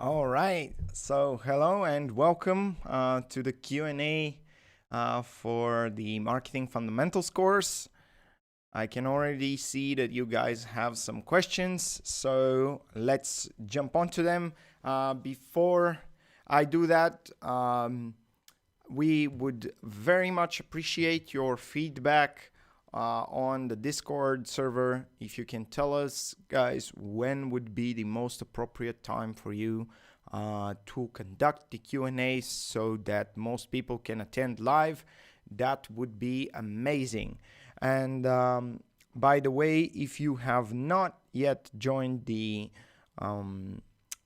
All right. So hello and welcome to the Q&A for the Marketing Fundamentals course. I can already see that you guys have some questions, so let's jump onto them. Before I do that, we would very much appreciate your feedback on the Discord server. If you can tell us, guys, when would be the most appropriate time for you to conduct the Q&A so that most people can attend live, that would be amazing. And by the way, if you have not yet joined the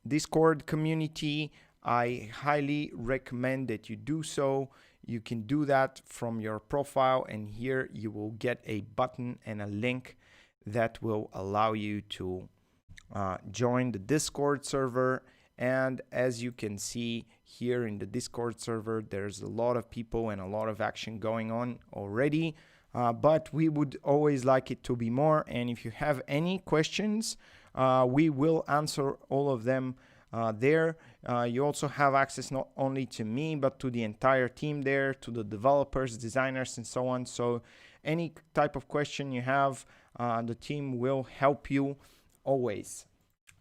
Discord community, I highly recommend that you do so. You can do that from your profile, and here you will get a button and a link that will allow you to join the Discord server. And as you can see here in the Discord server, there's a lot of people and a lot of action going on already. But we would always like it to be more. And if you have any questions, we will answer all of them there. You also have access not only to me, but to the entire team there, to the developers, designers, and so on. So any type of question you have, the team will help you always.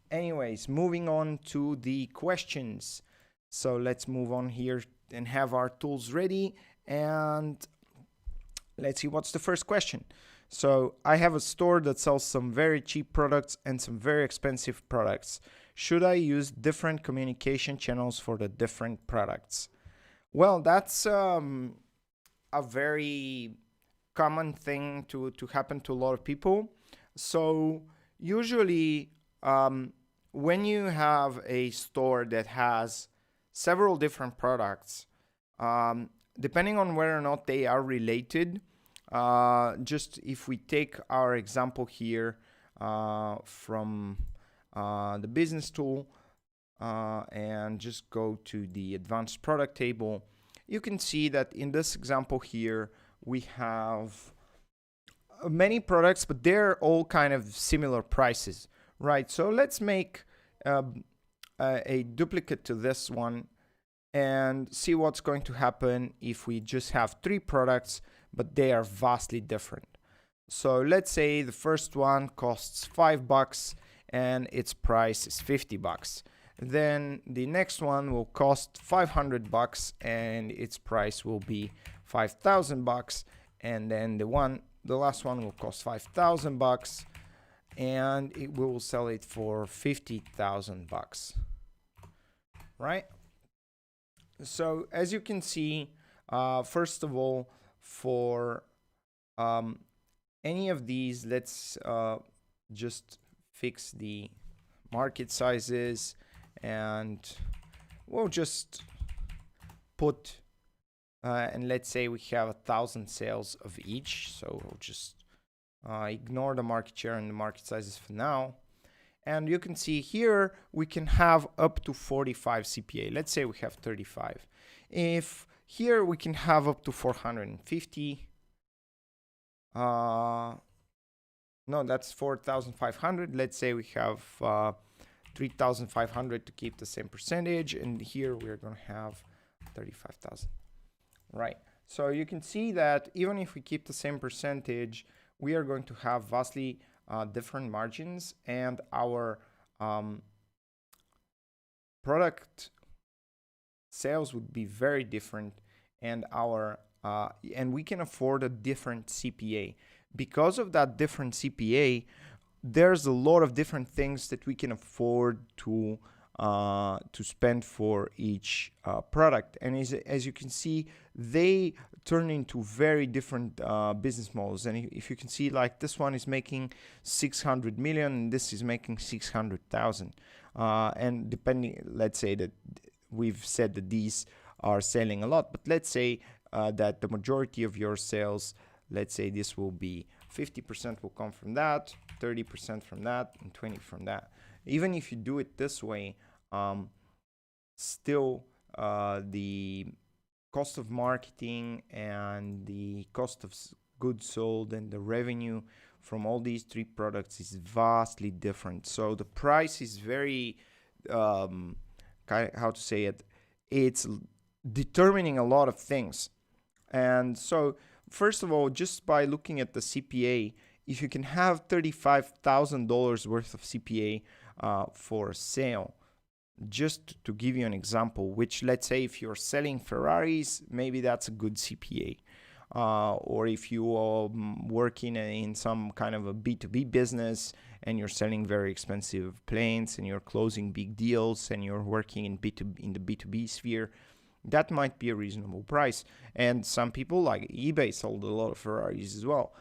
Anyways, moving on to the questions. So let's move on here and have our tools ready. And let's see what's the first question. So I have a store that sells some very cheap products and some very expensive products. Should I use different communication channels for the different products? Well, that's a very common thing to happen to a lot of people. So usually when you have a store that has several different products, depending on whether or not they are related, just if we take our example here from the business tool and just go to the advanced product table, you can see that in this example here, we have many products, but they're all kind of similar prices, right? So let's make a duplicate to this one and see what's going to happen if we just have 3 products, but they are vastly different. So let's say the first one costs $5 and its price is $50. Then the next one will cost $500 and its price will be $5,000. And then the last one will cost $5,000 and we will sell it for $50,000, right? So as you can see, first of all, for any of these, let's just fix the market sizes, and we'll just put and let's say we have 1,000 sales of each, so we'll just ignore the market share and the market sizes for now. And you can see here we can have up to 45 CPA. Let's say we have 35. If here we can have up to 450. No, that's 4,500. Let's say we have 3,500 to keep the same percentage. And here we're going to have 35,000. Right. So you can see that even if we keep the same percentage, we are going to have vastly different margins, and our product sales would be very different, and we can afford a different CPA. Because of that different CPA, there's a lot of different things that we can afford to spend for each product. And as you can see, they turn into very different business models. And if you can see, like this one is making 600 million and this is making 600,000. And depending, let's say that we've said that these are selling a lot, but let's say that the majority of your sales, let's say this will be 50% will come from that, 30% from that, and 20% from that. Even if you do it this way, still the cost of marketing and the cost of goods sold and the revenue from all these 3 products is vastly different. So the price is very how to say it, it's determining a lot of things. And so, first of all, just by looking at the CPA, if you can have $35,000 worth of CPA for sale, just to give you an example, which, let's say if you're selling Ferraris, maybe that's a good CPA. Or if you are working in some kind of a B2B business and you're selling very expensive planes and you're closing big deals and you're working in the B2B sphere, that might be a reasonable price. And some people like eBay sold a lot of Ferraris as well,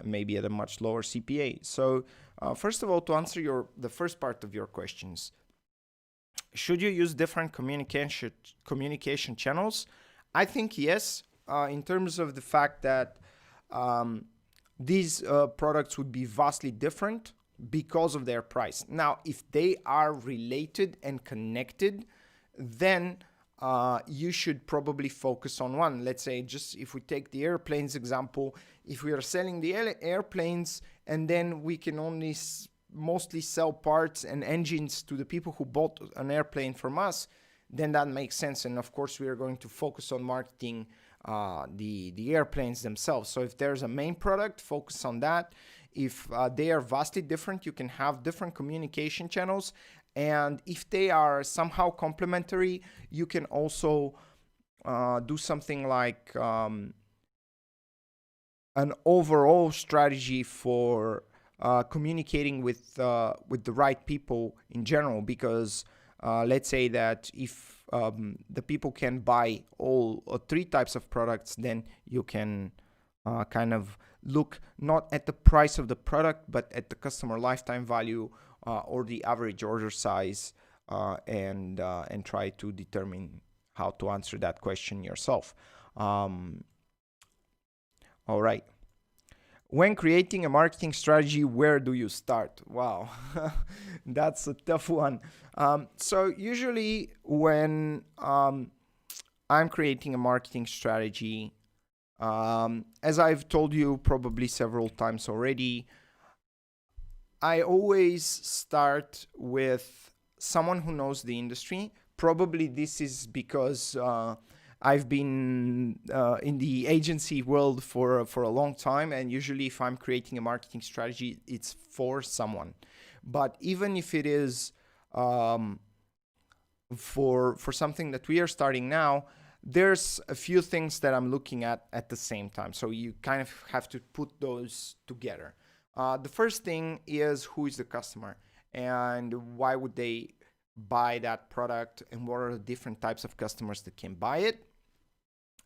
maybe at a much lower CPA. So first of all, to answer the first part of your questions, should you use different communication channels? I think yes, in terms of the fact that these products would be vastly different because of their price. Now, if they are related and connected, then you should probably focus on one. Let's say, just if we take the airplanes example, if we are selling the airplanes and then we can only mostly sell parts and engines to the people who bought an airplane from us, then that makes sense. And of course, we are going to focus on marketing the airplanes themselves. So if there's a main product, focus on that. If they are vastly different, you can have different communication channels. And if they are somehow complementary, you can also do something like an overall strategy for communicating with the right people in general. Because let's say that if the people can buy all three types of products, then you can kind of look not at the price of the product, but at the customer lifetime value or the average order size, and try to determine how to answer that question yourself. All right. When creating a marketing strategy, where do you start? Wow, that's a tough one. So usually when I'm creating a marketing strategy, as I've told you probably several times already, I always start with someone who knows the industry. Probably this is because I've been in the agency world for a long time, and usually if I'm creating a marketing strategy, it's for someone. But even if it is for something that we are starting now, there's a few things that I'm looking at the same time. So you kind of have to put those together. The first thing is, who is the customer and why would they buy that product, and what are the different types of customers that can buy it.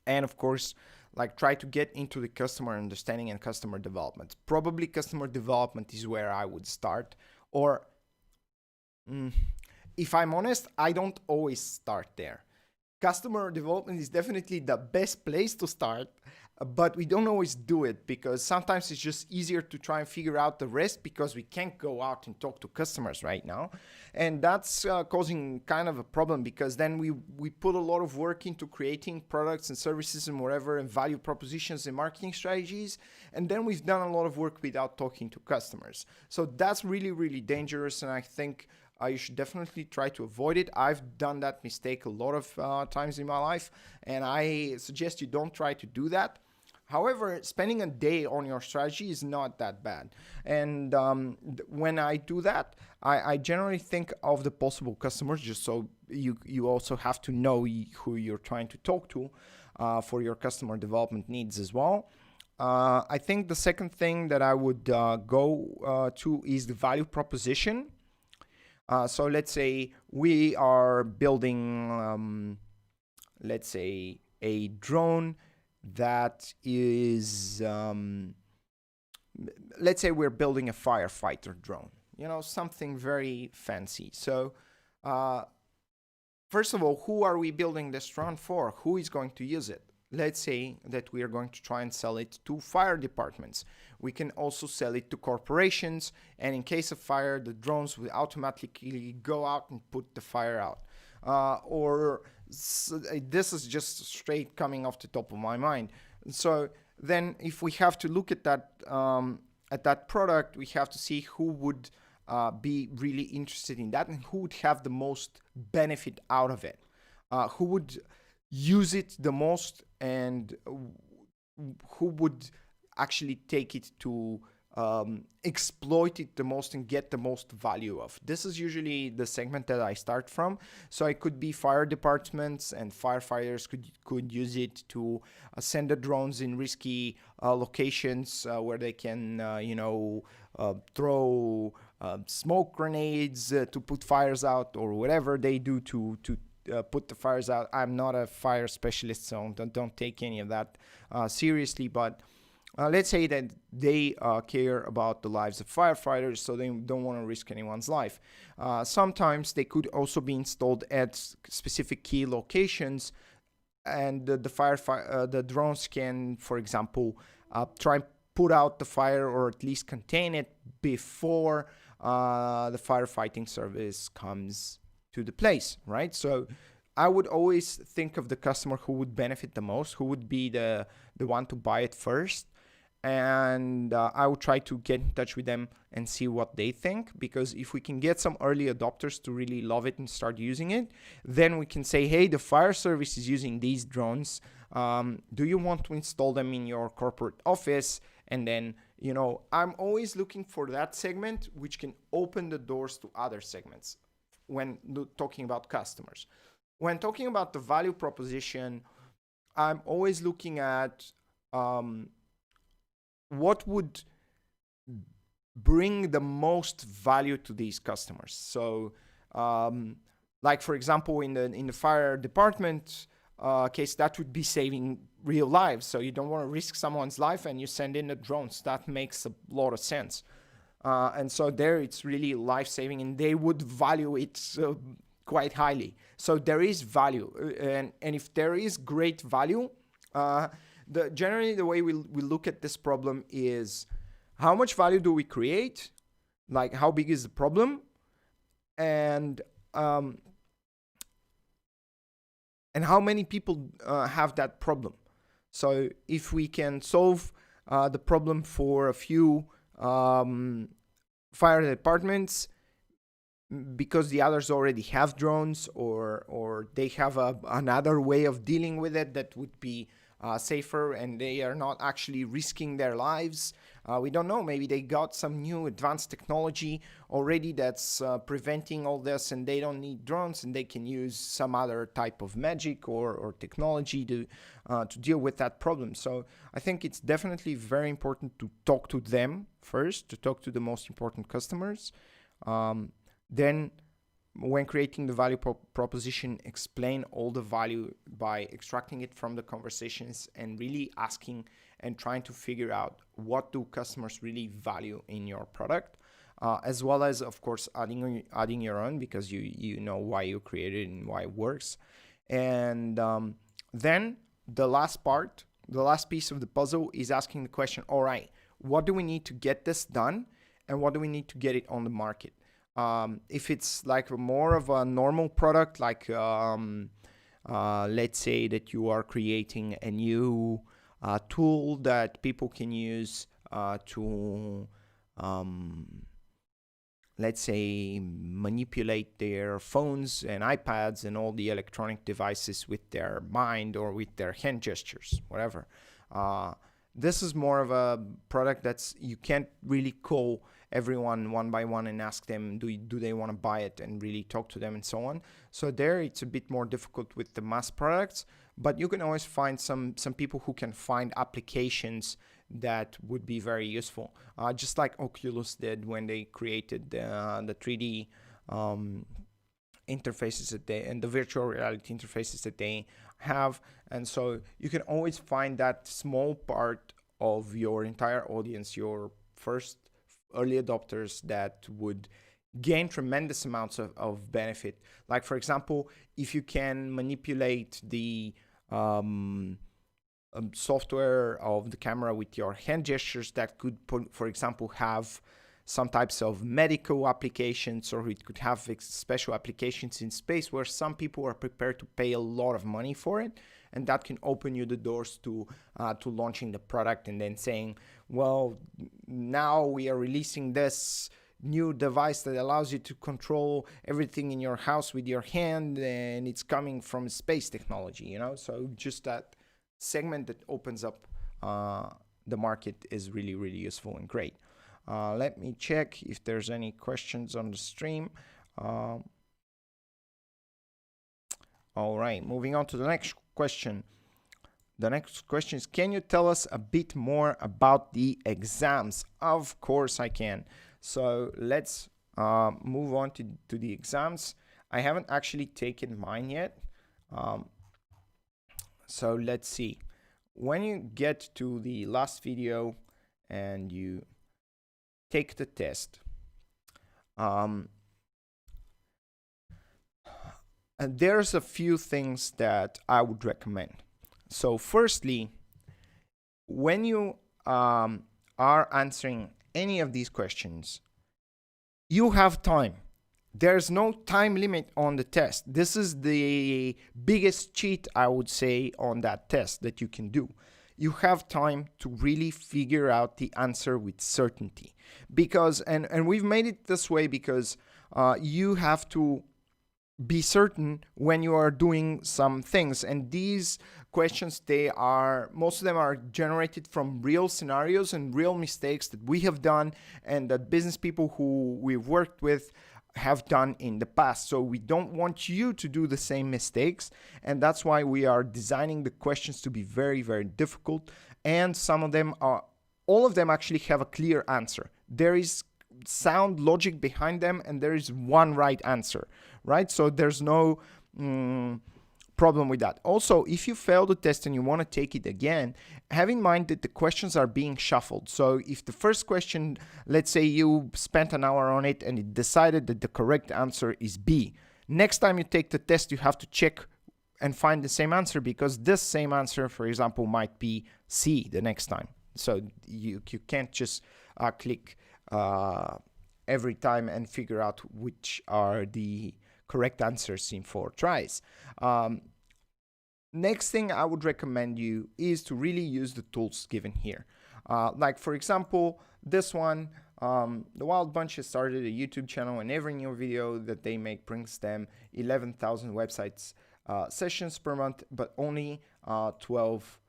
And of course, like, try to get into the customer understanding and customer development. Probably customer development is where I would start. Or if I'm honest, I don't always start there. Customer development is definitely the best place to start, but we don't always do it because sometimes it's just easier to try and figure out the rest because we can't go out and talk to customers right now. And that's causing kind of a problem, because then we put a lot of work into creating products and services and whatever, and value propositions and marketing strategies. And then we've done a lot of work without talking to customers. So that's really, really dangerous. And I think you should definitely try to avoid it. I've done that mistake a lot of times in my life, and I suggest you don't try to do that. However, spending a day on your strategy is not that bad. And when I do that, I generally think of the possible customers, just so you also have to know who you're trying to talk to for your customer development needs as well. I think the second thing that I would go to is the value proposition. So let's say we are building, let's say, a drone that is, let's say we're building a firefighter drone, something very fancy. So first of all, who are we building this drone for? Who is going to use it? Let's say that we are going to try and sell it to fire departments. We can also sell it to corporations, and in case of fire, the drones will automatically go out and put the fire out. This is just straight coming off the top of my mind. So then if we have to look at that product, we have to see who would be really interested in that, and who would have the most benefit out of it, who would use it the most, and who would actually take it to exploit it the most and get the most value of. This is usually the segment that I start from. So it could be fire departments, and firefighters could use it to send the drones in risky locations where they can, throw smoke grenades to put fires out, or whatever they do to put the fires out. I'm not a fire specialist, so don't take any of that seriously, but let's say that they care about the lives of firefighters, so they don't want to risk anyone's life. Sometimes they could also be installed at specific key locations, and the drones can, for example, try and put out the fire, or at least contain it before the firefighting service comes to the place, right? So I would always think of the customer who would benefit the most, who would be the one to buy it first. And I would try to get in touch with them and see what they think, because if we can get some early adopters to really love it and start using it, then we can say, hey, the fire service is using these drones. Do you want to install them in your corporate office? And then, I'm always looking for that segment which can open the doors to other segments when talking about customers. When talking about the value proposition, I'm always looking at what would bring the most value to these customers. So, like for example, in the fire department case, that would be saving real lives. So you don't want to risk someone's life, and you send in the drones. That makes a lot of sense. And so there, it's really life-saving, and they would value it quite highly. So there is value, and if there is great value, generally the way we look at this problem is, how much value do we create? Like, how big is the problem? And how many people have that problem? So if we can solve the problem for a few fire departments, because the others already have drones, or they have another way of dealing with it that would be safer, and they are not actually risking their lives. We don't know, maybe they got some new advanced technology already that's preventing all this, and they don't need drones, and they can use some other type of magic or technology to deal with that problem. So I think it's definitely very important to talk to them first, to talk to the most important customers. Then when creating the value proposition, explain all the value by extracting it from the conversations and really asking and trying to figure out what do customers really value in your product, as well as, of course, adding your own, because you know why you created it and why it works. And then the last piece of the puzzle is asking the question, all right, what do we need to get this done, and what do we need to get it on the market? If it's like more of a normal product, like let's say that you are creating a new tool that people can use to, let's say, manipulate their phones and iPads and all the electronic devices with their mind or with their hand gestures, whatever. This is more of a product that's, you can't really call everyone one by one and ask them, do they want to buy it, and really talk to them and so on. So there, it's a bit more difficult with the mass products, but you can always find some people who can find applications that would be very useful, just like Oculus did when they created the 3D interfaces that they, and the virtual reality interfaces that they have. And so you can always find that small part of your entire audience, your first early adopters, that would gain tremendous amounts of benefit. Like, for example, if you can manipulate the software of the camera with your hand gestures, that could, for example, have some types of medical applications, or it could have special applications in space where some people are prepared to pay a lot of money for it. And that can open you the doors to launching the product, and then saying, well, now we are releasing this new device that allows you to control everything in your house with your hand, and it's coming from space technology, you know. So just that segment that opens up the market is really, really useful and great. Let me check if there's any questions on the stream. All right, moving on to the next question. The next question is, can you tell us a bit more about the exams? Of course I can. So let's move on to the exams. I haven't actually taken mine yet. So let's see. When you get to the last video and you take the test, there's a few things that I would recommend. So firstly, when you are answering any of these questions, you have time. There's no time limit on the test. This is the biggest cheat, I would say, on that test that you can do. You have time to really figure out the answer with certainty. Because, and we've made it this way because you have to be certain when you are doing some things, and these questions, most of them are generated from real scenarios and real mistakes that we have done and that business people who we've worked with have done in the past. So we don't want you to do the same mistakes, and that's why we are designing the questions to be very, very difficult. And some of them are, all of them actually have a clear answer. There is sound logic behind them, and there is one right answer, right? So there's no problem with that. Also, if you fail the test and you want to take it again, have in mind that the questions are being shuffled. So if the first question, let's say you spent an hour on it and it decided that the correct answer is B, next time you take the test, you have to check and find the same answer, because this same answer, for example, might be C the next time. So you can't just click every time and figure out which are the correct answers in 4 tries. Next thing I would recommend you is to really use the tools given here. Like for example, this one, the Wild Bunch has started a YouTube channel, and every new video that they make brings them 11,000 websites sessions per month, but only 12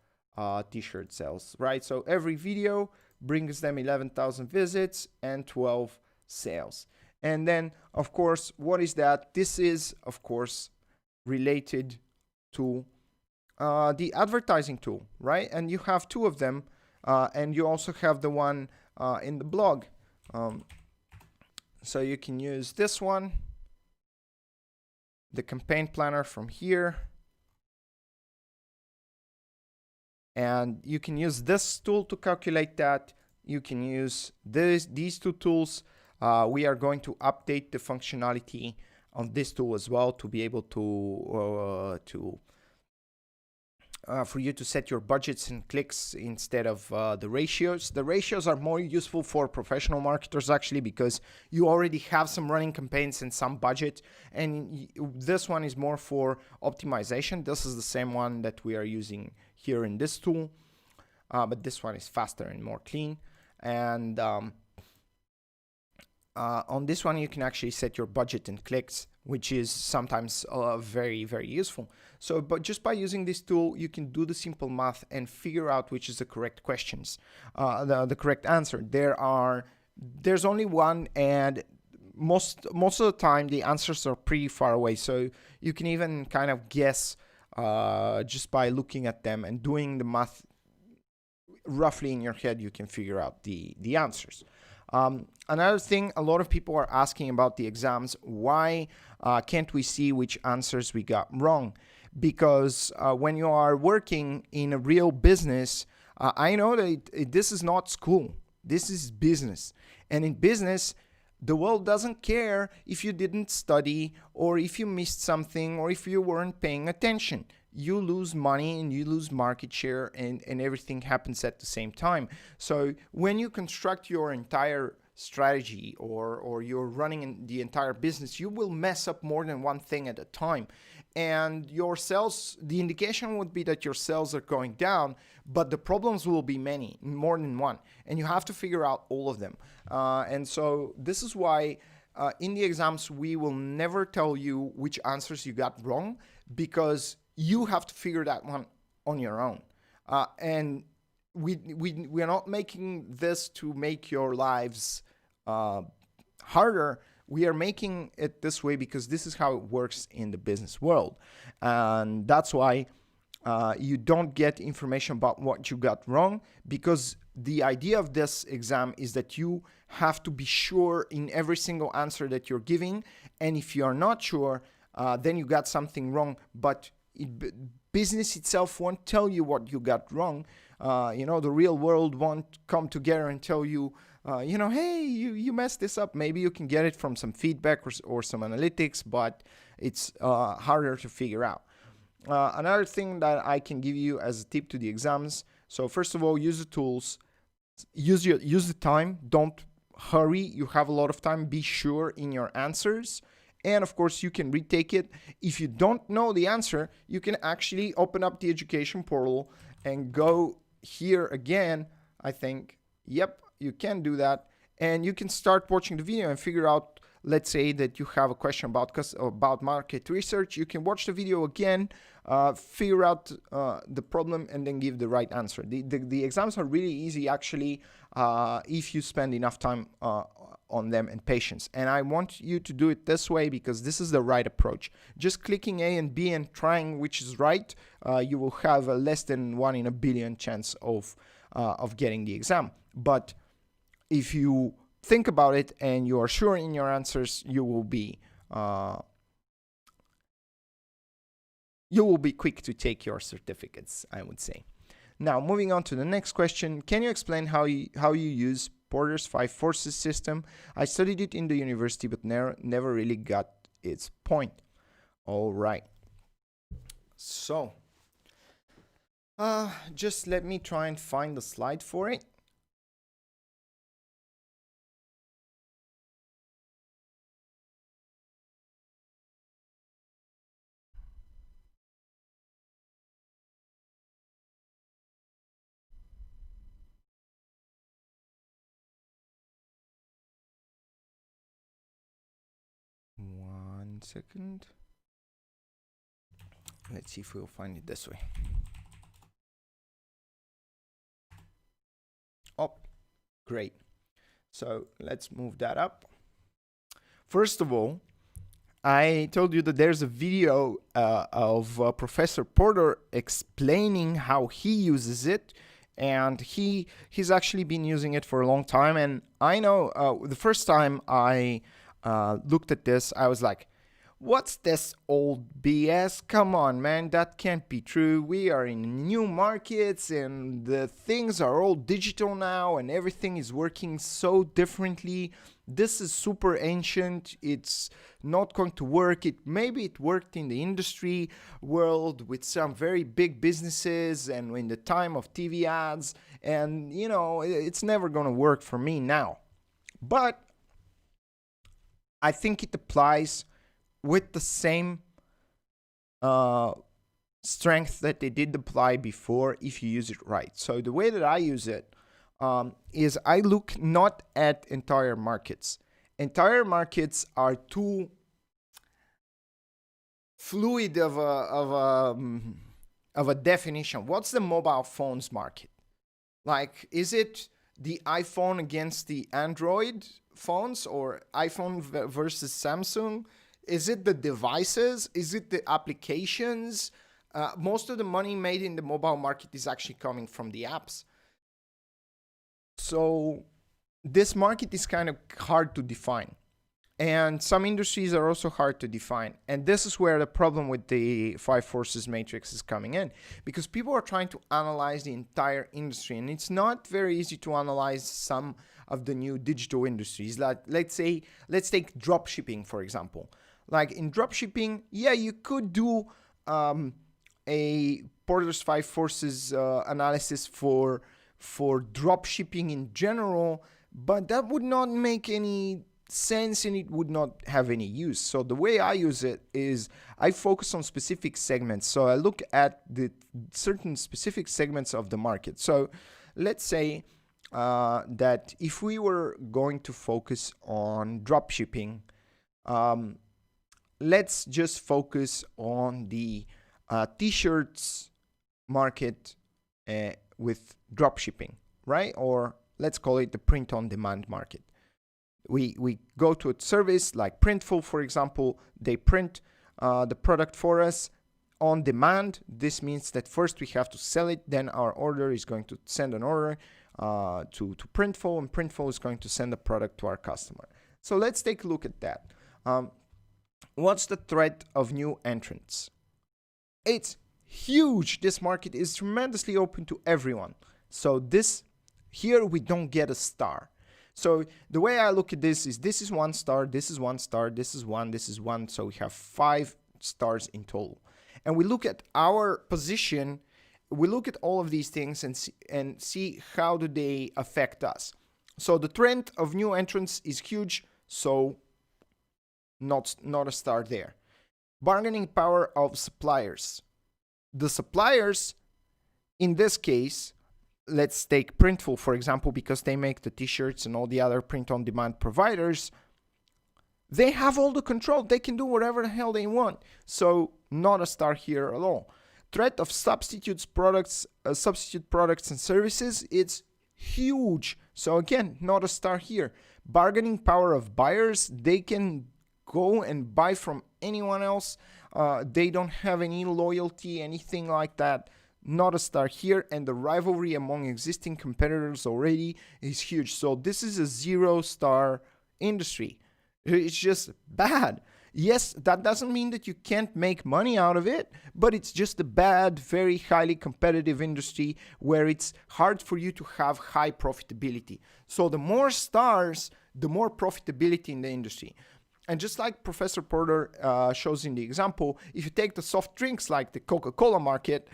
t-shirt sales, right? So every video brings them 11,000 visits and 12 sales. And then, of course, what is that? This is, of course, related to the advertising tool, right? And you have 2 of them, and you also have the one in the blog. So you can use this one, the campaign planner from here, and you can use this tool to calculate that. You can use these 2 tools. We are going to update the functionality on this tool as well to be able to for you to set your budgets and clicks instead of the ratios. The ratios are more useful for professional marketers actually, because you already have some running campaigns and some budget, and this one is more for optimization. This is the same one that we are using here in this tool, but this one is faster and more clean. And on this one, you can actually set your budget and clicks, which is sometimes very, very useful. So, but just by using this tool, you can do the simple math and figure out which is the correct questions, the correct answer. There's only one, and most of the time the answers are pretty far away. So you can even kind of guess just by looking at them and doing the math roughly in your head. You can figure out the answers. Another thing, a lot of people are asking about the exams. Why can't we see which answers we got wrong? Because when you are working in a real business, I know that this is not school. This is business. And in business, the world doesn't care if you didn't study, or if you missed something, or if you weren't paying attention. You lose money and you lose market share, and everything happens at the same time. So when you construct your entire strategy or you're running the entire business, you will mess up more than one thing at a time. and your sales, the indication would be that your sales are going down, but the problems will be many, more than one, and you have to figure out all of them. And so this is why in the exams we will never tell you which answers you got wrong, because you have to figure that one on your own. And we are not making this to make your lives harder. We are making it this way because this is how it works in the business world. And that's why you don't get information about what you got wrong, because the idea of this exam is that you have to be sure in every single answer that you're giving. And if you are not sure, then you got something wrong. But business itself won't tell you what you got wrong. The real world won't come together and tell you, hey, you messed this up. Maybe you can get it from some feedback or some analytics, but it's harder to figure out. Another thing that I can give you as a tip to the exams. So first of all, use the tools, use the time. Don't hurry. You have a lot of time. Be sure in your answers. And of course, you can retake it. If you don't know the answer, you can actually open up the education portal and go here again. I think, yep, you can do that. And you can start watching the video and figure out, let's say that you have a question about market research. You can watch the video again, figure out the problem, and then give the right answer. The exams are really easy, actually, if you spend enough time on them and patience. And I want you to do it this way because this is the right approach. Just clicking A and B and trying which is right, you will have a less than 1 in a billion chance of getting the exam. But if you think about it and you are sure in your answers, you will be quick to take your certificates, I would say. Now, moving on to the next question. Can you explain how you use Porter's 5 forces system? I studied it in the university, but never really got its point. All right. So, just let me try and find the slide for it. One second. Let's see if we'll find it this way. Oh, great. So let's move that up. First of all, I told you that there's a video of Professor Porter explaining how he uses it, and he's actually been using it for a long time. And I know the first time I looked at this, I was like, what's this old BS? Come on, man, that can't be true. We are in new markets and the things are all digital now and everything is working so differently. This is super ancient. It's not going to work. Maybe it worked in the industry world with some very big businesses and in the time of TV ads, and it's never going to work for me now. But I think it applies with the same strength that they did apply before if you use it right. So the way that I use it is I look not at entire markets. Entire markets are too fluid of a definition. What's the mobile phones market? Like, is it the iPhone against the Android phones, or iPhone versus Samsung? Is it the devices? Is it the applications? Most of the money made in the mobile market is actually coming from the apps. So this market is kind of hard to define. And some industries are also hard to define. And this is where the problem with the 5 forces matrix is coming in, because people are trying to analyze the entire industry. And it's not very easy to analyze some of the new digital industries. Like, let's take drop shipping, for example. Like in drop shipping, yeah, you could do a Porter's 5 forces analysis for drop shipping in general, but that would not make any sense and it would not have any use. So the way I use it is I focus on specific segments. So I look at the certain specific segments of the market. So let's say that if we were going to focus on drop shipping, let's just focus on the t-shirts market with drop shipping, right? Or let's call it the print on demand market. We go to a service like Printful, for example. They print the product for us on demand. This means that first we have to sell it, then our order is going to send an order to Printful, and Printful is going to send the product to our customer. So let's take a look at that. What's the threat of new entrants? It's huge. This market is tremendously open to everyone. So here we don't get a star. So the way I look at this is 1 star, this is 1 star, this is 1, this is 1. So we have 5 stars in total. And we look at our position, we look at all of these things and see how do they affect us. So the trend of new entrants is huge, so not a star there. Bargaining power of suppliers. The suppliers, in this case, let's take Printful, for example, because they make the t-shirts and all the other print-on-demand providers. They have all the control. They can do whatever the hell they want. So not a star here at all. Threat of substitute products and services, it's huge. So again, not a star here. Bargaining power of buyers, they can go and buy from anyone else. They don't have any loyalty, anything like that. Not a star here. And the rivalry among existing competitors already is huge. So this is a 0-star industry. It's just bad. Yes, that doesn't mean that you can't make money out of it, but it's just a bad, very highly competitive industry where it's hard for you to have high profitability. So the more stars, the more profitability in the industry. And just like Professor Porter shows in the example, if you take the soft drinks like the Coca-Cola market,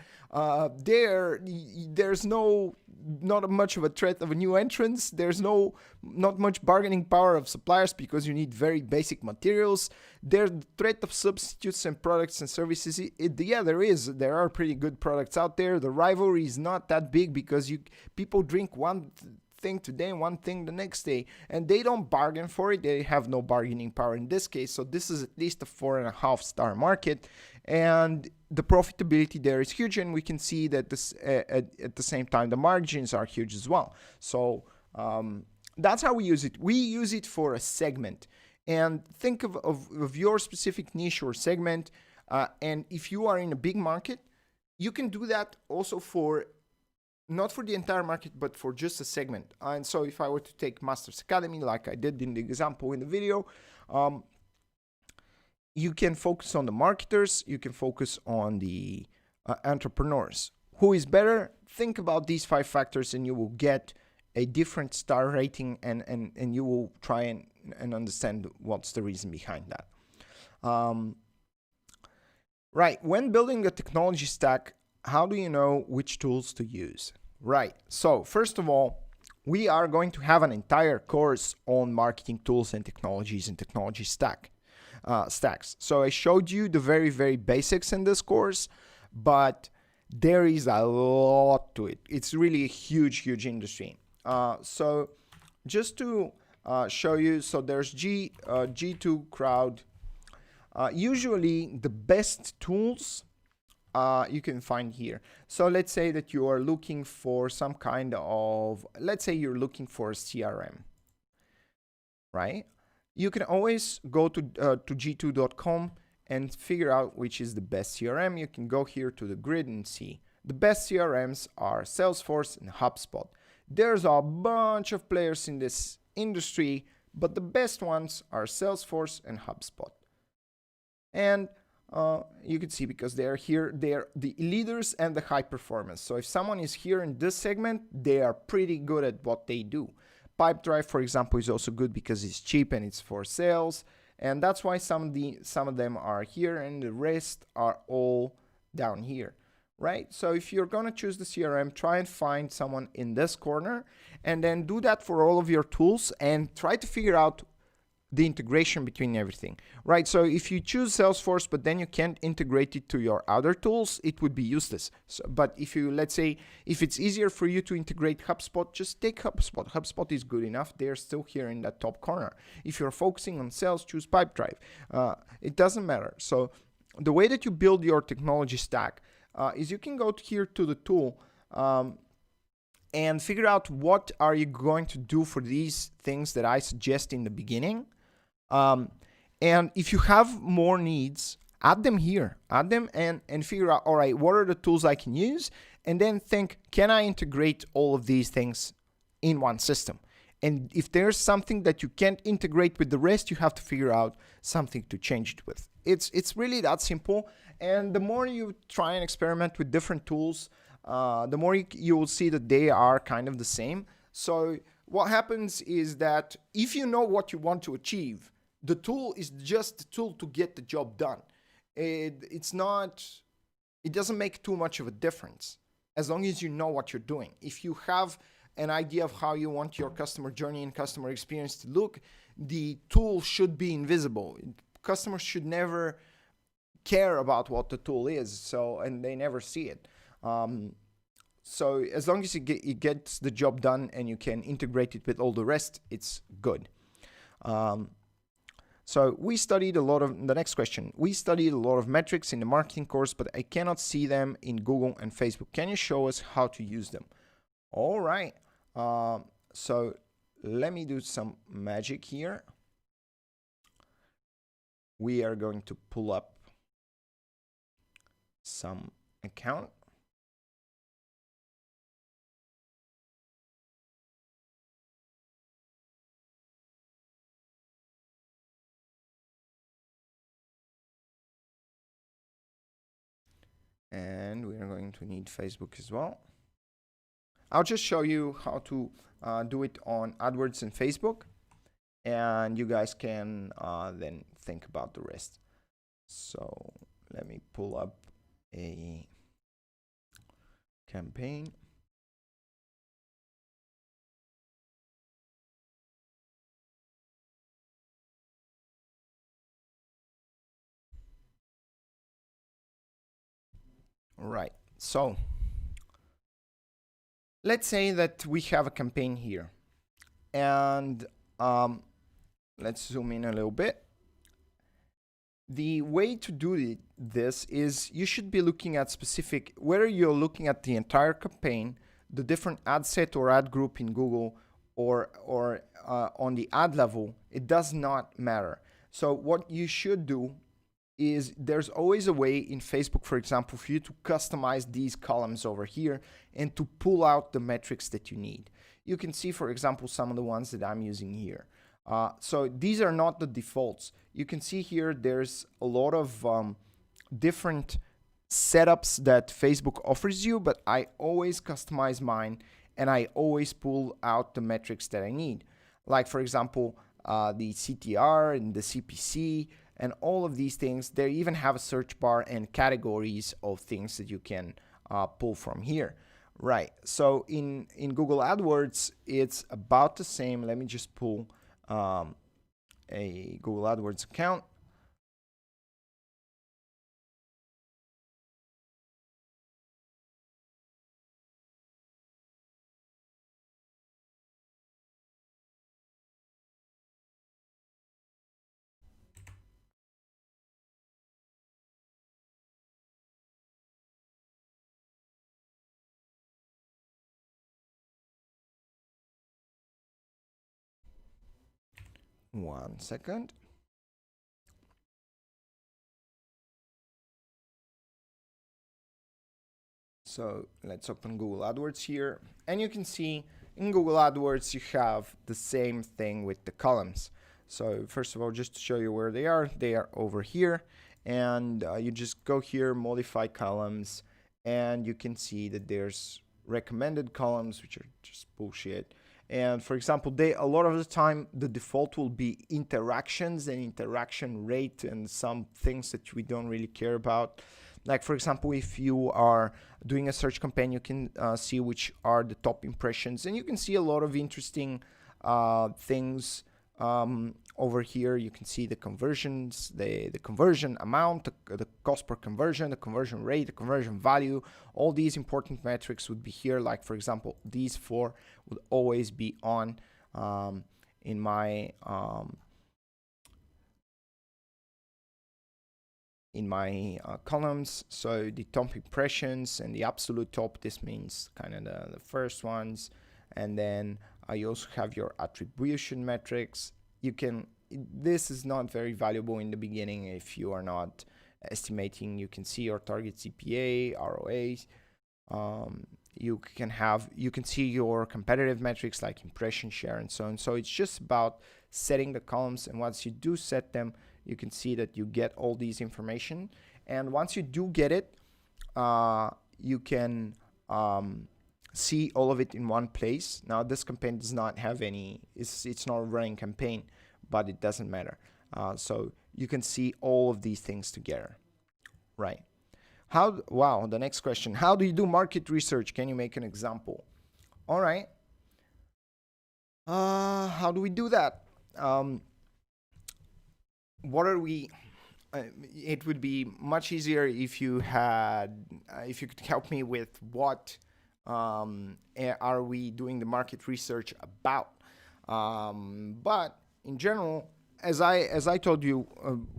there's not much of a threat of a new entrance. There's not much bargaining power of suppliers because you need very basic materials. There's the threat of substitutes and products and services. There is. There are pretty good products out there. The rivalry is not that big because people drink one thing today, one thing the next day, and they don't bargain for it. They have no bargaining power in this case. So this is at least a 4.5-star market, and the profitability there is huge, and we can see that this at the same time the margins are huge as well. So that's how we use it. We use it for a segment, and think of your specific niche or segment, and if you are in a big market, you can do that also not for the entire market, but for just a segment. And so if I were to take Masters Academy, like I did in the example in the video, you can focus on the marketers, you can focus on the entrepreneurs. Who is better? Think about these 5 factors and you will get a different star rating, and you will try and understand what's the reason behind that. Right, when building a technology stack, how do you know which tools to use? Right, so first of all, we are going to have an entire course on marketing tools and technologies and technology stacks. So I showed you the very, very basics in this course, but there is a lot to it. It's really a huge, huge industry. So just to show you, so there's G2 Crowd. Usually the best tools you can find here. So let's say that you are looking for some kind of, let's say you're looking for a CRM, right? You can always go to g2.com and figure out which is the best CRM. You can go here to the grid and see. The best CRMs are Salesforce and HubSpot. There's a bunch of players in this industry, but the best ones are Salesforce and HubSpot. And you can see because they're here, they're the leaders and the high performance. So if someone is here in this segment, they are pretty good at what they do. Pipedrive, for example, is also good because it's cheap and it's for sales. And that's why some of them are here and the rest are all down here, right? So if you're going to choose the CRM, try and find someone in this corner and then do that for all of your tools and try to figure out the integration between everything, right? So if you choose Salesforce, but then you can't integrate it to your other tools, it would be useless. So, but if you, let's say, if it's easier for you to integrate HubSpot, just take HubSpot. HubSpot is good enough. They're still here in that top corner. If you're focusing on sales, choose Pipedrive. It doesn't matter. So the way that you build your technology stack is you can go here to the tool and figure out what are you going to do for these things that I suggest in the beginning. And if you have more needs, add them here, add them and figure out, all right, what are the tools I can use? And then think, can I integrate all of these things in one system? And if there's something that you can't integrate with the rest, you have to figure out something to change it with. It's really that simple. And the more you try and experiment with different tools, the more you will see that they are kind of the same. So what happens is that if you know what you want to achieve, the tool is just the tool to get the job done. It doesn't make too much of a difference as long as you know what you're doing. If you have an idea of how you want your customer journey and customer experience to look, the tool should be invisible. Customers should never care about what the tool is, and they never see it. So as long as it gets the job done and you can integrate it with all the rest, it's good. So we studied a lot of, the next question, we studied a lot of metrics in the marketing course, but I cannot see them in Google and Facebook. Can you show us how to use them? All right. So let me do some magic here. We are going to pull up some account. And we are going to need Facebook as well. I'll just show you how to do it on AdWords and Facebook, and you guys can then think about the rest. So let me pull up a campaign. Right, so let's say that we have a campaign here, and let's zoom in a little bit. The way to do this is you should be looking at specific, whether you're looking at the entire campaign, the different ad set or ad group in Google, or on the ad level, it does not matter. So what you should do is there's always a way in Facebook, for example, for you to customize these columns over here and to pull out the metrics that you need. You can see, for example, some of the ones that I'm using here. So these are not the defaults. You can see here there's a lot of different setups that Facebook offers you, but I always customize mine and I always pull out the metrics that I need. Like, for example, the CTR and the CPC, and all of these things. They even have a search bar and categories of things that you can pull from here. Right, so in Google AdWords, it's about the same. Let me just pull a Google AdWords account. One second. So let's open Google AdWords here. And you can see in Google AdWords, you have the same thing with the columns. So first of all, just to show you where they are over here. And you just go here, modify columns, and you can see that there's recommended columns, which are just bullshit. And for example, a lot of the time, the default will be interactions and interaction rate and some things that we don't really care about. Like, for example, if you are doing a search campaign, you can see which are the top impressions. And you can see a lot of interesting things over here you can see the conversions, the conversion amount, the cost per conversion, the conversion rate, the conversion value. All these important metrics would be here. Like for example, these four would always be on in my columns. So the top impressions and the absolute top, this means kind of the first ones. And then you also have your attribution metrics. This is not very valuable in the beginning if you are not estimating. You can see your target CPA, ROAs. You can see your competitive metrics like impression share and so on. So it's just about setting the columns, and once you do set them, you can see that you get all these information. And once you do get it, you can see all of it in one place. Now this campaign does not have any, it's not a running campaign, but it doesn't matter. So you can see all of these things together, right? Wow, the next question. How do you do market research? Can you make an example? All right. How do we do that? What are we... it would be much easier if you could help me with what are we doing the market research about. But in general, as I told you,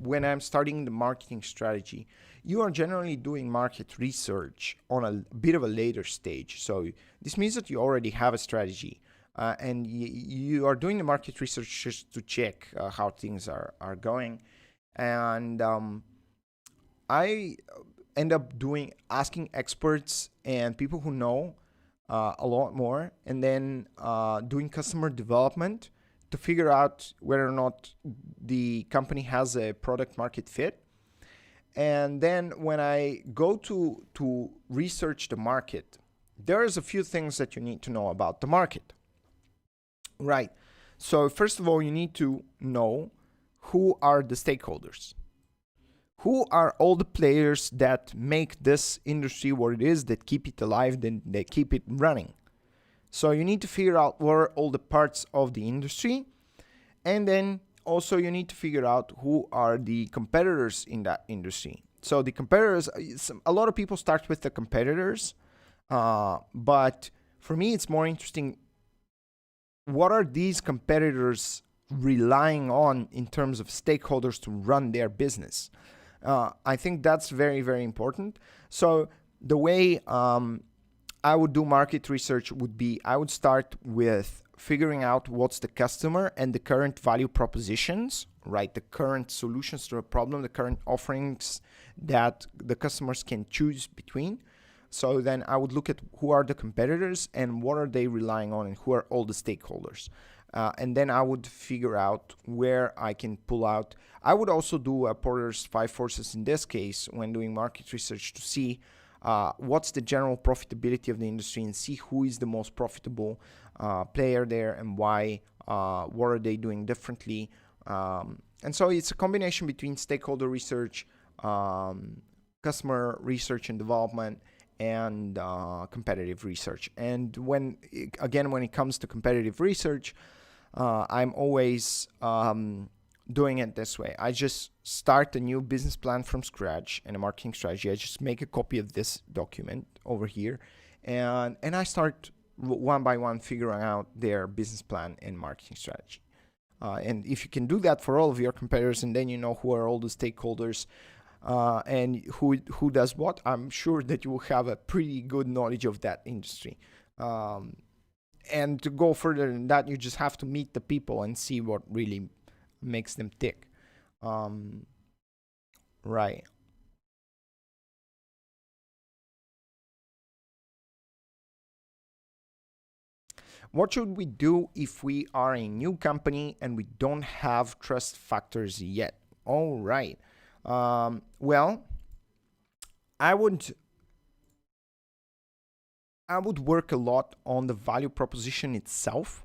when I'm starting the marketing strategy, you are generally doing market research on a bit of a later stage. So this means that you already have a strategy, and you are doing the market research just to check how things are going. And I end up asking experts and people who know a lot more, and then doing customer development to figure out whether or not the company has a product market fit. And then when I go to research the market, there's a few things that you need to know about the market. Right. So first of all, you need to know who are the stakeholders. Who are all the players that make this industry what it is, that keep it alive, that keep it running? So you need to figure out what are all the parts of the industry. And then also you need to figure out who are the competitors in that industry. So the competitors, a lot of people start with the competitors, but for me it's more interesting, what are these competitors relying on in terms of stakeholders to run their business? I think that's very, very important. So the way I would do market research would be, I would start with figuring out what's the customer and the current value propositions, right? The current solutions to a problem, the current offerings that the customers can choose between. So then I would look at who are the competitors and what are they relying on and who are all the stakeholders. And then I would figure out where I can pull out. I would also do a Porter's 5 forces in this case when doing market research to see what's the general profitability of the industry and see who is the most profitable player there and why, what are they doing differently. And so it's a combination between stakeholder research, customer research and development, and competitive research. And when it comes to competitive research, I'm always doing it this way. I just start a new business plan from scratch and a marketing strategy. I just make a copy of this document over here, and I start one by one figuring out their business plan and marketing strategy. And if you can do that for all of your competitors, and then you know who are all the stakeholders and who does what, I'm sure that you will have a pretty good knowledge of that industry. And to go further than that, you just have to meet the people and see what really makes them tick. Right. What should we do if we are a new company and we don't have trust factors yet? All right. Well, I would work a lot on the value proposition itself.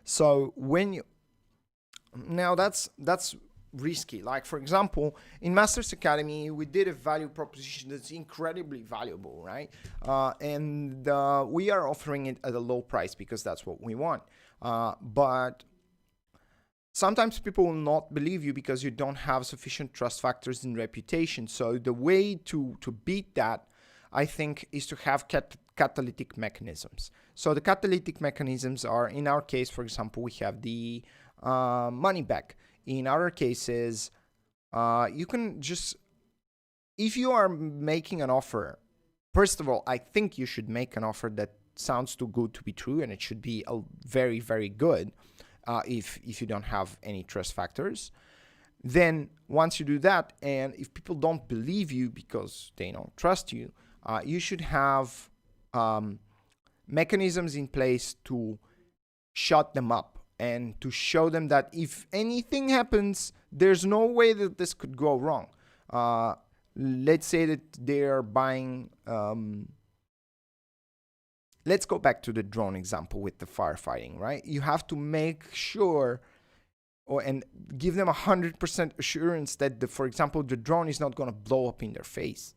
So now that's risky. Like for example, in Masters Academy, we did a value proposition that's incredibly valuable, right? And we are offering it at a low price because that's what we want. But sometimes people will not believe you because you don't have sufficient trust factors in reputation. So the way to beat that, I think, is to have catalytic mechanisms. So the catalytic mechanisms are, in our case, for example, we have the money back. In other cases, you can just, if you are making an offer, first of all, I think you should make an offer that sounds too good to be true, and it should be very, very good if you don't have any trust factors. Then once you do that, and if people don't believe you because they don't trust you, you should have mechanisms in place to shut them up and to show them that if anything happens, there's no way that this could go wrong. Let's say that they're buying, let's go back to the drone example with the firefighting, right? You have to make sure and give them 100% assurance that, for example, the drone is not going to blow up in their face.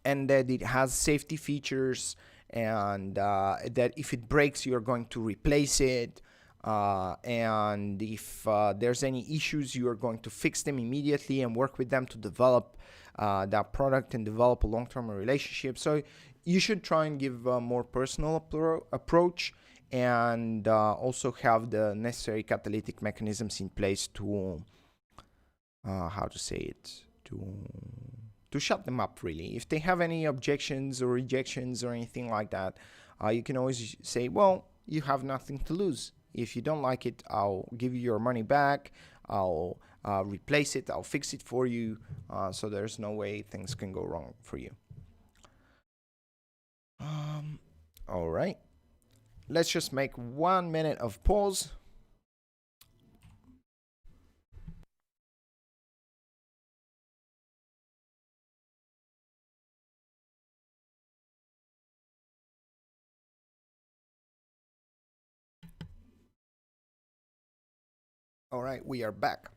And that it has safety features, and that if it breaks, you're going to replace it. And if there's any issues, you are going to fix them immediately and work with them to develop that product and develop a long-term relationship. So you should try and give a more personal approach, and also have the necessary catalytic mechanisms in place to, how to say it, to shut them up, really. If they have any objections or rejections or anything like that, you can always say, well, you have nothing to lose. If you don't like it, I'll give you your money back. I'll replace it. I'll fix it for you. So there's no way things can go wrong for you. All right. Let's just make 1 minute of pause. All right, we are back.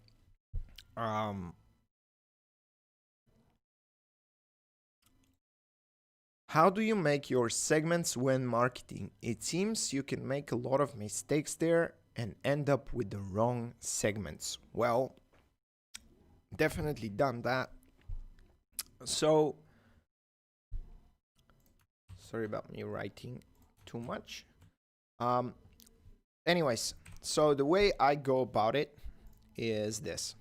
How do you make your segments when marketing? It seems you can make a lot of mistakes there and end up with the wrong segments. Well, definitely done that. So, sorry about me writing too much. Anyways, so the way I go about it is this.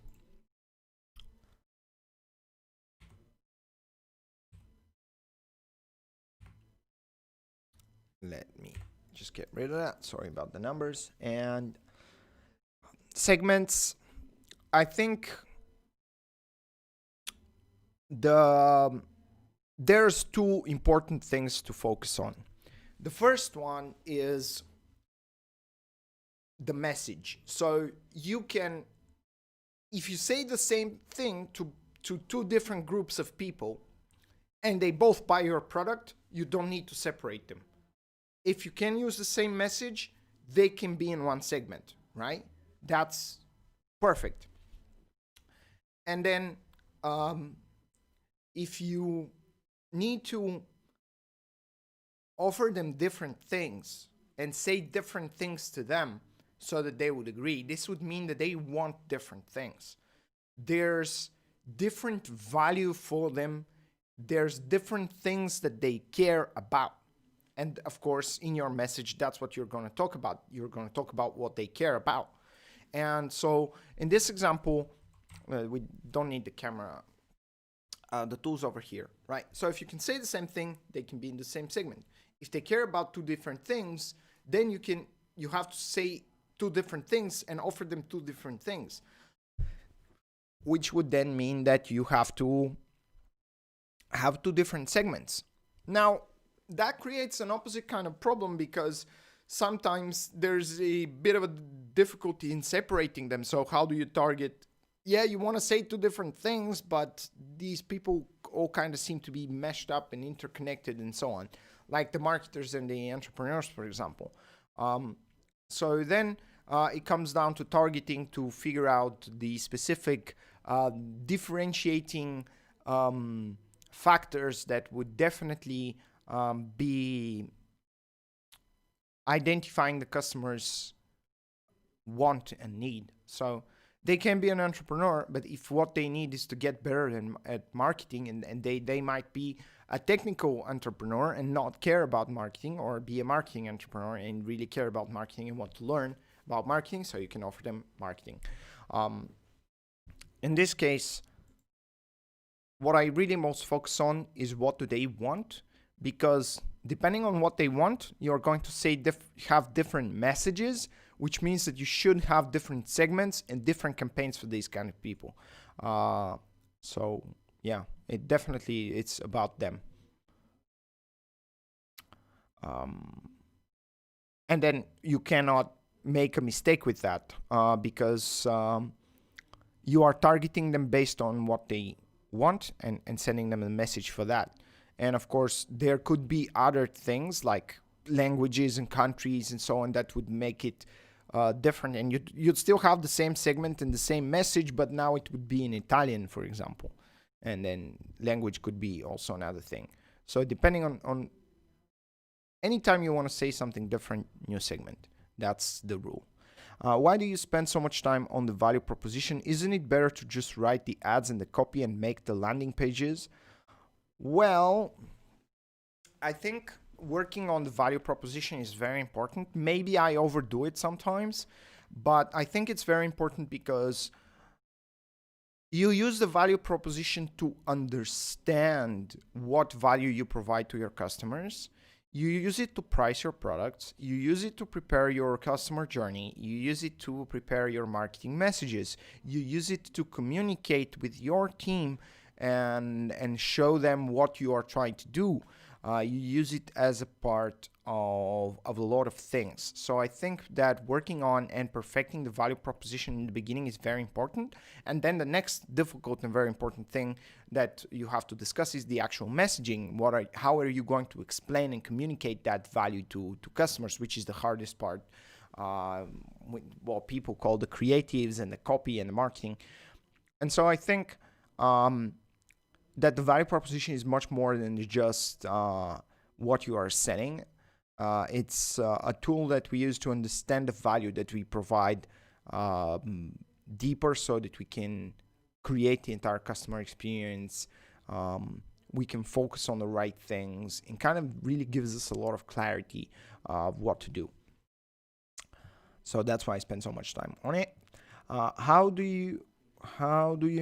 Let me just get rid of that. Sorry about the numbers. And segments, I think there's two important things to focus on. The first one is the message. So you can, if you say the same thing to two different groups of people and they both buy your product, you don't need to separate them. If you can use the same message, they can be in one segment, right? That's perfect. And then if you need to offer them different things and say different things to them so that they would agree, this would mean that they want different things. There's different value for them. There's different things that they care about. And of course, in your message, that's what you're going to talk about. You're going to talk about what they care about. And so in this example, we don't need the camera, the tools over here, right? So if you can say the same thing, they can be in the same segment. If they care about two different things, then you have to say two different things and offer them two different things, which would then mean that you have to have two different segments. Now, that creates an opposite kind of problem because sometimes there's a bit of a difficulty in separating them. So how do you target? Yeah, you want to say two different things, but these people all kind of seem to be meshed up and interconnected and so on, like the marketers and the entrepreneurs, for example. So then it comes down to targeting to figure out the specific differentiating factors that would definitely be identifying the customers want and need. So they can be an entrepreneur, but if what they need is to get better at marketing, and they might be a technical entrepreneur and not care about marketing, or be a marketing entrepreneur and really care about marketing and want to learn about marketing, so you can offer them marketing. In this case, what I really most focus on is what do they want, because depending on what they want, you're going to say have different messages, which means that you should have different segments and different campaigns for these kind of people. So yeah, it's about them. And then you cannot make a mistake with that, because you are targeting them based on what they want and sending them a message for that. And of course, there could be other things like languages and countries and so on that would make it different. And you'd still have the same segment and the same message, but now it would be in Italian, for example. And then language could be also another thing. So depending on anytime you want to say something different, new segment. That's the rule. Why do you spend so much time on the value proposition? Isn't it better to just write the ads and the copy and make the landing pages? Well, I think working on the value proposition is very important. Maybe I overdo it sometimes, but I think it's very important because you use the value proposition to understand what value you provide to your customers. You use it to price your products. You use it to prepare your customer journey. You use it to prepare your marketing messages. You use it to communicate with your team and show them what you are trying to do. You use it as a part of a lot of things. So I think that working on and perfecting the value proposition in the beginning is very important. And then the next difficult and very important thing that you have to discuss is the actual messaging. How are you going to explain and communicate that value to customers, which is the hardest part, what people call the creatives and the copy and the marketing. And so I think that the value proposition is much more than just what you are selling. It's a tool that we use to understand the value that we provide deeper, so that we can create the entire customer experience. We can focus on the right things, and kind of really gives us a lot of clarity of what to do. So that's why I spend so much time on it. How do you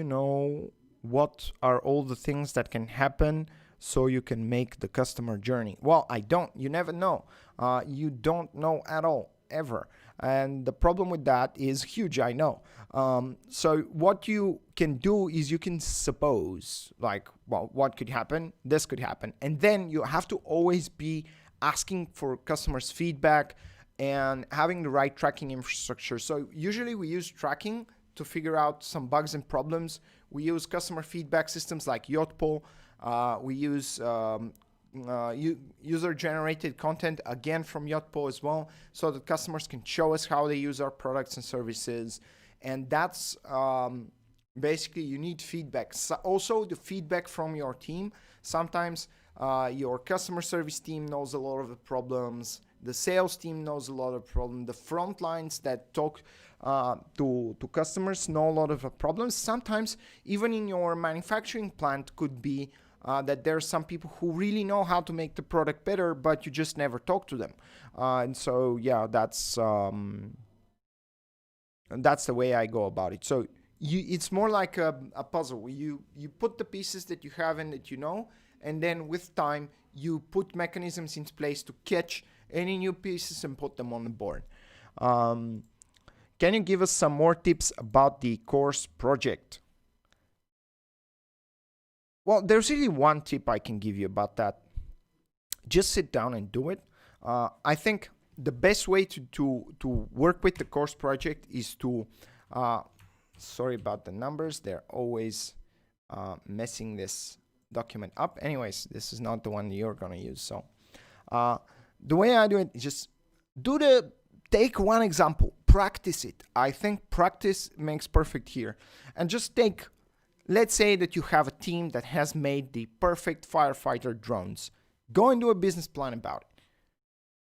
know what are all the things that can happen so you can make the customer journey? Well, I don't. You never know. You don't know at all, ever. And the problem with that is huge, I know. So what you can do is you can suppose, like, well, what could happen? This could happen. And then you have to always be asking for customers' feedback and having the right tracking infrastructure. So usually we use tracking to figure out some bugs and problems. We use customer feedback systems like Yotpo. We use user-generated content, again from Yotpo as well, so that customers can show us how they use our products and services. And that's basically, you need feedback. So also the feedback from your team. Sometimes your customer service team knows a lot of the problems. The sales team knows a lot of problems. The front lines that talk to customers know a lot of the problems. Sometimes even in your manufacturing plant could be that there are some people who really know how to make the product better, but you just never talk to them. And so, yeah, that's the way I go about it. So it's more like a puzzle. You put the pieces that you have and that you know, and then with time, you put mechanisms in place to catch any new pieces and put them on the board. Can you give us some more tips about the course project? Well, there's really one tip I can give you about that. Just sit down and do it. I think the best way to work with the course project is to, sorry about the numbers, they're always messing this document up. Anyways, this is not the one you're gonna use. So the way I do it is just take one example, practice it. I think practice makes perfect here. And just let's say that you have a team that has made the perfect firefighter drones. Go and do a business plan about it.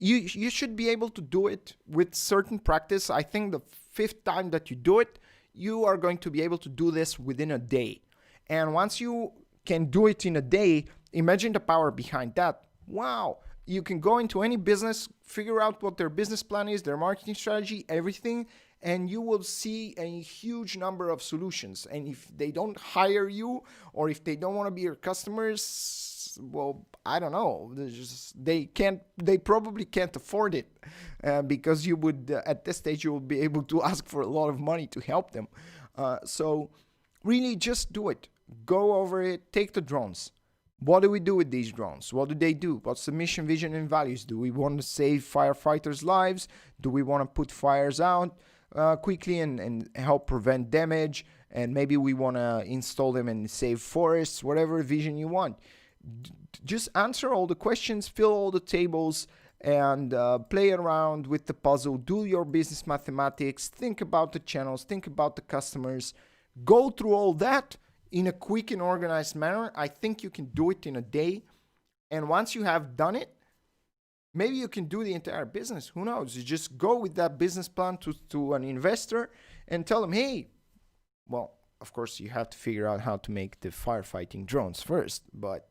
you should be able to do it with certain practice. I think the 5th time that you do it, you are going to be able to do this within a day. And once you can do it in a day, imagine the power behind that. Wow. You can go into any business, figure out what their business plan is, their marketing strategy, everything, and you will see a huge number of solutions. And if they don't hire you, or if they don't want to be your customers, well, I don't know. They probably can't afford it, because you would, at this stage, you will be able to ask for a lot of money to help them. So really just do it. Go over it, take the drones. What do we do with these drones? What do they do? What's the mission, vision, and values? Do we want to save firefighters' lives? Do we want to put fires out quickly and help prevent damage? And maybe we want to install them and save forests, whatever vision you want. Just answer all the questions, fill all the tables, and play around with the puzzle. Do your business mathematics. Think about the channels. Think about the customers. Go through all that in a quick and organized manner. I think you can do it in a day. And once you have done it, maybe you can do the entire business. Who knows? You just go with that business plan to an investor and tell them, hey, well, of course, you have to figure out how to make the firefighting drones first. But,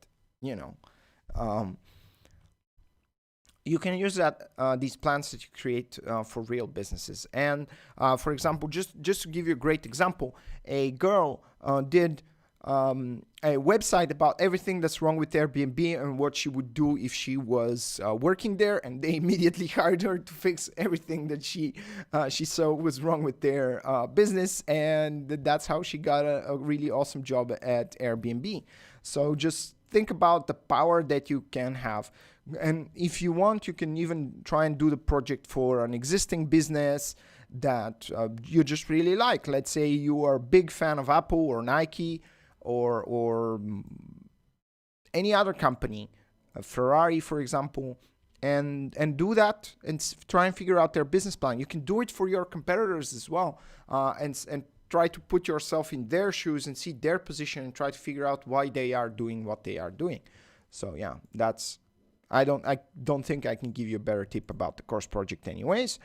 you can use these plans that you create for real businesses. And for example, just to give you a great example, a girl did a website about everything that's wrong with Airbnb and what she would do if she was working there, and they immediately hired her to fix everything that she saw was wrong with their business, and that's how she got a really awesome job at Airbnb. So just think about the power that you can have. And if you want, you can even try and do the project for an existing business that you just really like. Let's say you are a big fan of Apple or Nike or any other company, Ferrari, for example, and do that and try and figure out their business plan. You can do it for your competitors as well, and try to put yourself in their shoes and see their position and try to figure out why they are doing what they are doing. So yeah, I don't think I can give you a better tip about the course project anyways.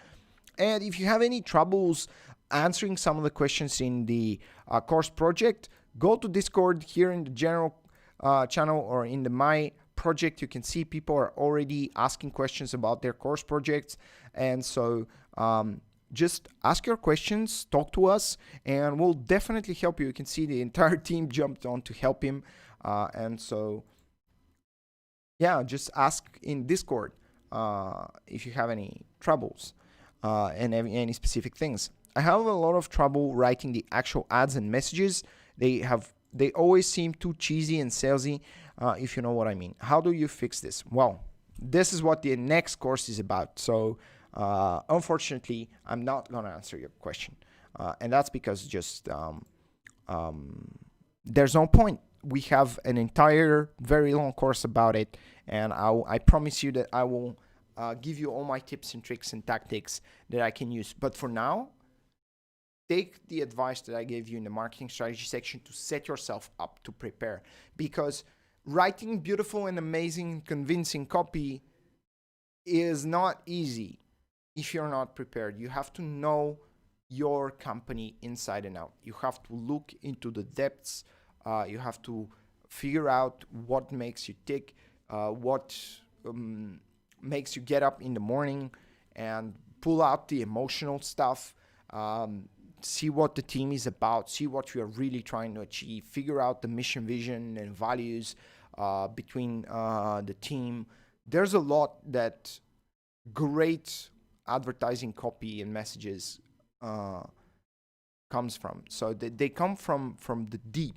And if you have any troubles answering some of the questions in the course project, go to Discord here in the general channel or in the My project. You can see people are already asking questions about their course projects. And so just ask your questions, talk to us, and we'll definitely help you. You can see the entire team jumped on to help him. And so, yeah, just ask in Discord if you have any troubles and any specific things. I have a lot of trouble writing the actual ads and messages. They always seem too cheesy and salesy, if you know what I mean. How do you fix this? Well, this is what the next course is about. So unfortunately, I'm not going to answer your question. And that's because just there's no point. We have an entire very long course about it. And I promise you that I will give you all my tips and tricks and tactics that I can use. But for now, take the advice that I gave you in the marketing strategy section to set yourself up to prepare. Because writing beautiful and amazing, convincing copy is not easy if you're not prepared. You have to know your company inside and out. You have to look into the depths. You have to figure out what makes you tick, what makes you get up in the morning and pull out the emotional stuff. See what the team is about, see what we are really trying to achieve, figure out the mission, vision, and values between the team. There's a lot that great advertising copy and messages comes from. So they come from the deep.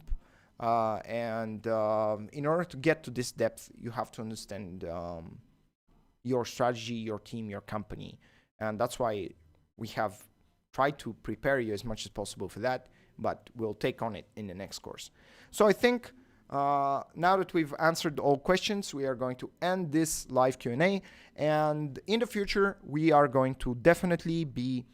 And in order to get to this depth, you have to understand your strategy, your team, your company. And that's why we have try to prepare you as much as possible for that, but we'll take on it in the next course. So I think now that we've answered all questions, we are going to end this live Q&A. And in the future, we are going to definitely be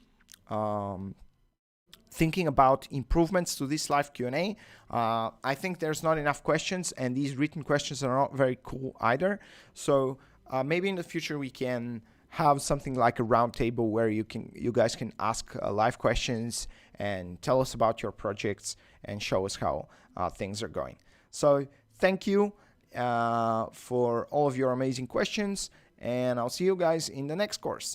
thinking about improvements to this live Q&A. I think there's not enough questions, and these written questions are not very cool either. So maybe in the future we can have something like a round table where you guys can ask live questions and tell us about your projects and show us how things are going. So thank you for all of your amazing questions, and I'll see you guys in the next course.